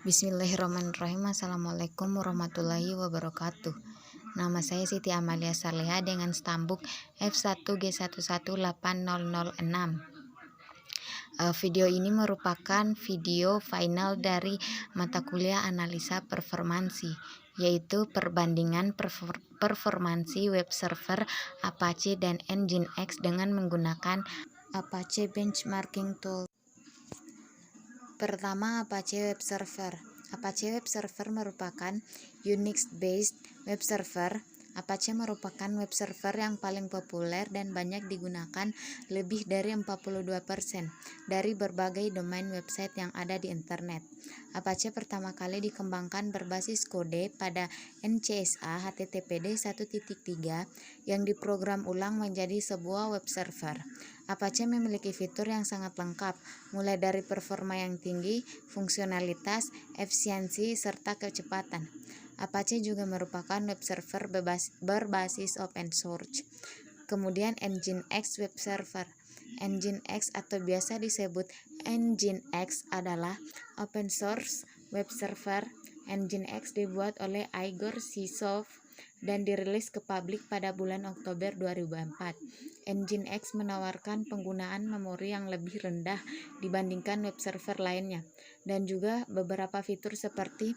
Bismillahirrahmanirrahim. Assalamualaikum warahmatullahi wabarakatuh. Nama saya Siti Amalia Saleha dengan stambuk F1G1180006. Video ini merupakan video final dari mata kuliah analisa performansi, yaitu perbandingan performansi web server Apache dan Nginx dengan menggunakan Apache Benchmarking Tool. Pertama, Apache Web Server. Apache Web Server merupakan Unix-based web server. Apache merupakan web server yang paling populer dan banyak digunakan lebih dari 42% dari berbagai domain website yang ada di internet. Apache pertama kali dikembangkan berbasis kode pada NCSA HTTPD 1.3 yang diprogram ulang menjadi sebuah web server. Apache memiliki fitur yang sangat lengkap, mulai dari performa yang tinggi, fungsionalitas, efisiensi, serta kecepatan. Apache juga merupakan web server berbasis open source. Kemudian Nginx Web Server. Nginx atau biasa disebut Nginx adalah open source web server. Nginx dibuat oleh Igor Sisov dan dirilis ke publik pada bulan Oktober 2004. Nginx menawarkan penggunaan memori yang lebih rendah dibandingkan web server lainnya, dan juga beberapa fitur seperti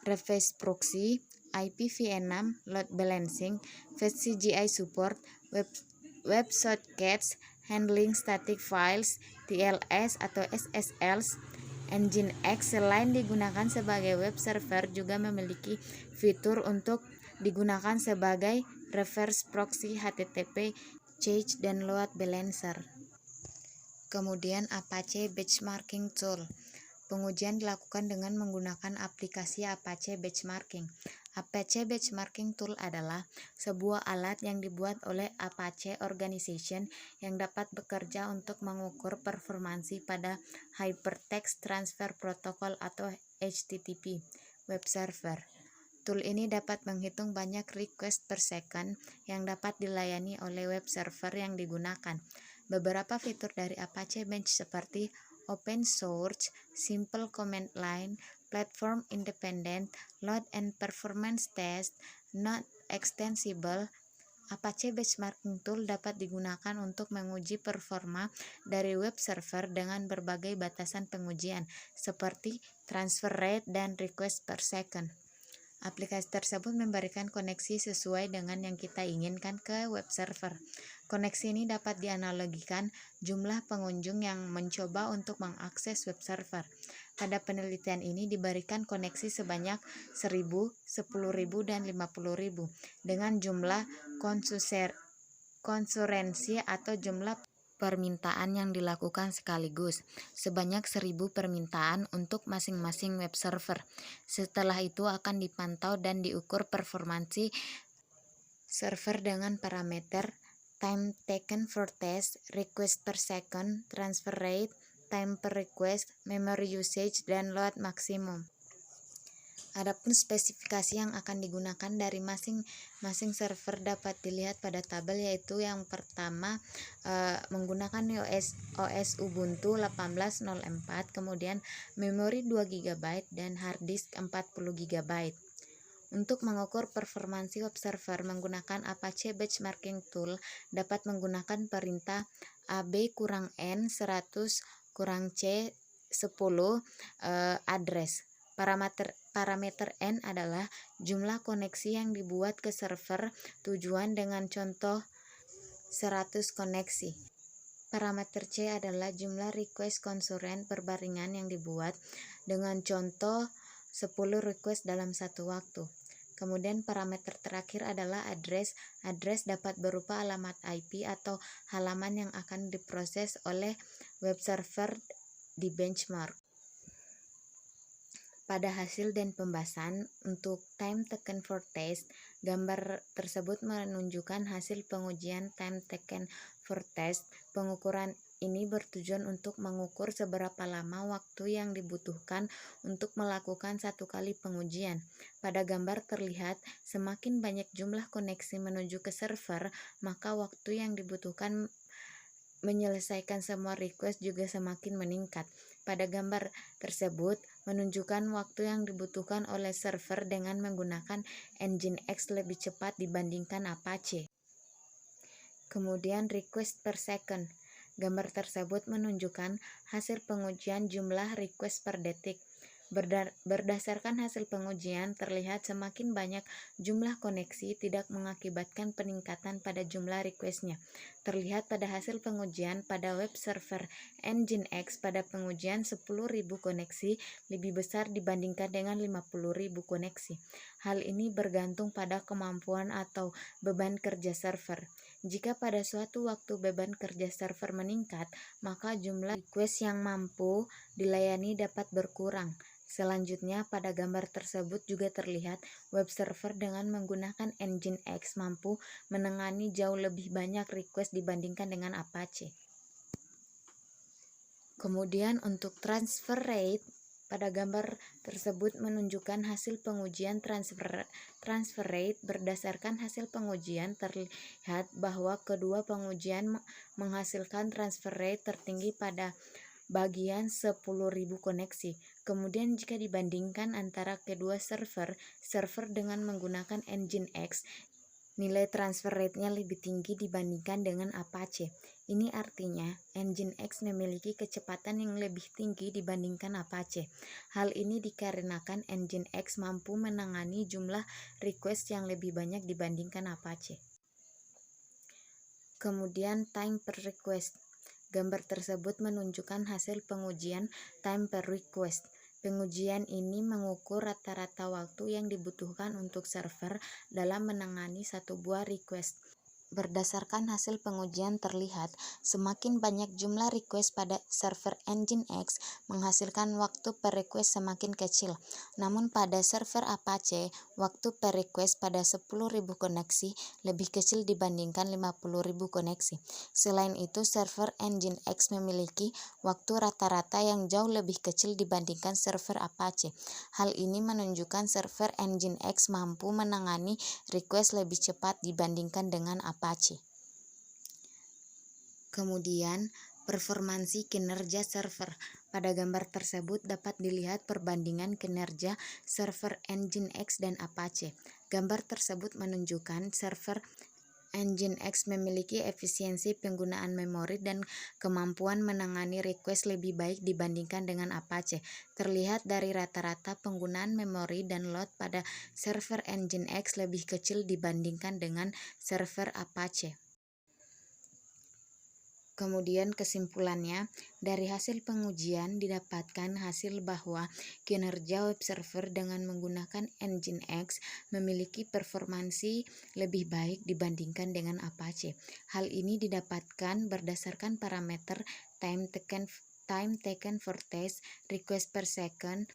reverse proxy, IPv6, load balancing, fast CGI support, web shortcuts, handling static files, TLS atau SSLs. Nginx selain digunakan sebagai web server juga memiliki fitur untuk digunakan sebagai reverse proxy, HTTP, cache, dan load balancer. Kemudian Apache Benchmarking Tool. Pengujian dilakukan dengan menggunakan aplikasi Apache Benchmarking. Apache Benchmarking Tool adalah sebuah alat yang dibuat oleh Apache Organization yang dapat bekerja untuk mengukur performansi pada Hypertext Transfer Protocol atau HTTP web server. Tool ini dapat menghitung banyak request per second yang dapat dilayani oleh web server yang digunakan. Beberapa fitur dari Apache Bench seperti open source, simple command line, platform independent, load and performance test, not extensible. Apache Benchmarking Tool dapat digunakan untuk menguji performa dari web server dengan berbagai batasan pengujian seperti transfer rate dan request per second. Aplikasi tersebut memberikan koneksi sesuai dengan yang kita inginkan ke web server. Koneksi ini dapat dianalogikan jumlah pengunjung yang mencoba untuk mengakses web server. Pada penelitian ini diberikan koneksi sebanyak 1.000, 10.000, dan 50.000 dengan jumlah konsurensi atau jumlah permintaan yang dilakukan sekaligus, sebanyak 1.000 permintaan untuk masing-masing web server. Setelah itu akan dipantau dan diukur performansi server dengan parameter time taken for test, request per second, transfer rate, time per request, memory usage, dan load maksimum. Adapun spesifikasi yang akan digunakan dari masing-masing server dapat dilihat pada tabel, yaitu yang pertama menggunakan OS Ubuntu 18.04, kemudian memori 2 GB dan hard disk 40 GB. Untuk mengukur performansi web server menggunakan Apache Benchmarking Tool dapat menggunakan perintah AB-N 100-C10 address. Parameter N adalah jumlah koneksi yang dibuat ke server tujuan dengan contoh 100 koneksi. Parameter C adalah jumlah request konsuren berbarengan yang dibuat dengan contoh 10 request dalam satu waktu. Kemudian parameter terakhir adalah address. Address dapat berupa alamat IP atau halaman yang akan diproses oleh web server di benchmark. Pada hasil dan pembahasan untuk time taken for test, gambar tersebut menunjukkan hasil pengujian time taken for test. Pengukuran ini bertujuan untuk mengukur seberapa lama waktu yang dibutuhkan untuk melakukan satu kali pengujian. Pada gambar terlihat semakin banyak jumlah koneksi menuju ke server, maka waktu yang dibutuhkan menyelesaikan semua request juga semakin meningkat. Pada gambar tersebut, menunjukkan waktu yang dibutuhkan oleh server dengan menggunakan Nginx lebih cepat dibandingkan Apache. Kemudian request per second. Gambar tersebut menunjukkan hasil pengujian jumlah request per detik. Berdasarkan hasil pengujian, terlihat semakin banyak jumlah koneksi tidak mengakibatkan peningkatan pada jumlah requestnya. Terlihat pada hasil pengujian pada web server Nginx pada pengujian 10.000 koneksi lebih besar dibandingkan dengan 50.000 koneksi. Hal ini bergantung pada kemampuan atau beban kerja server. Jika pada suatu waktu beban kerja server meningkat, maka jumlah request yang mampu dilayani dapat berkurang. Selanjutnya, pada gambar tersebut juga terlihat web server dengan menggunakan Nginx mampu menangani jauh lebih banyak request dibandingkan dengan Apache. Kemudian untuk transfer rate, pada gambar tersebut menunjukkan hasil pengujian transfer rate. Berdasarkan hasil pengujian, terlihat bahwa kedua pengujian menghasilkan transfer rate tertinggi pada bagian 10.000 koneksi. Kemudian jika dibandingkan antara kedua server dengan menggunakan Nginx, nilai transfer rate-nya lebih tinggi dibandingkan dengan Apache. Ini artinya Nginx memiliki kecepatan yang lebih tinggi dibandingkan Apache. Hal ini dikarenakan Nginx mampu menangani jumlah request yang lebih banyak dibandingkan Apache. Kemudian time per request. Gambar tersebut menunjukkan hasil pengujian time per request. Pengujian ini mengukur rata-rata waktu yang dibutuhkan untuk server dalam menangani satu buah request. Berdasarkan hasil pengujian terlihat semakin banyak jumlah request pada server Nginx menghasilkan waktu per request semakin kecil. Namun pada server Apache, waktu per request pada 10.000 koneksi lebih kecil dibandingkan 50.000 koneksi. Selain itu, server Nginx memiliki waktu rata-rata yang jauh lebih kecil dibandingkan server Apache. Hal ini menunjukkan server Nginx mampu menangani request lebih cepat dibandingkan dengan Apache. Kemudian, performansi kinerja server. Pada gambar tersebut dapat dilihat perbandingan kinerja server Nginx dan Apache. Gambar tersebut menunjukkan server Nginx memiliki efisiensi penggunaan memori dan kemampuan menangani request lebih baik dibandingkan dengan Apache. Terlihat dari rata-rata penggunaan memori dan load pada server Nginx lebih kecil dibandingkan dengan server Apache. Kemudian kesimpulannya, dari hasil pengujian didapatkan hasil bahwa kinerja web server dengan menggunakan Nginx memiliki performansi lebih baik dibandingkan dengan Apache. Hal ini didapatkan berdasarkan parameter time taken for test, request per second,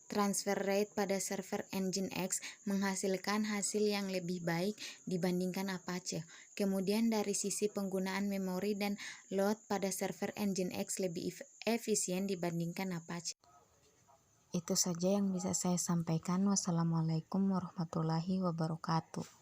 transfer rate pada server Nginx menghasilkan hasil yang lebih baik dibandingkan Apache. Kemudian dari sisi penggunaan memori dan load pada server Nginx lebih efisien dibandingkan Apache. Itu saja yang bisa saya sampaikan. Wassalamualaikum warahmatullahi wabarakatuh.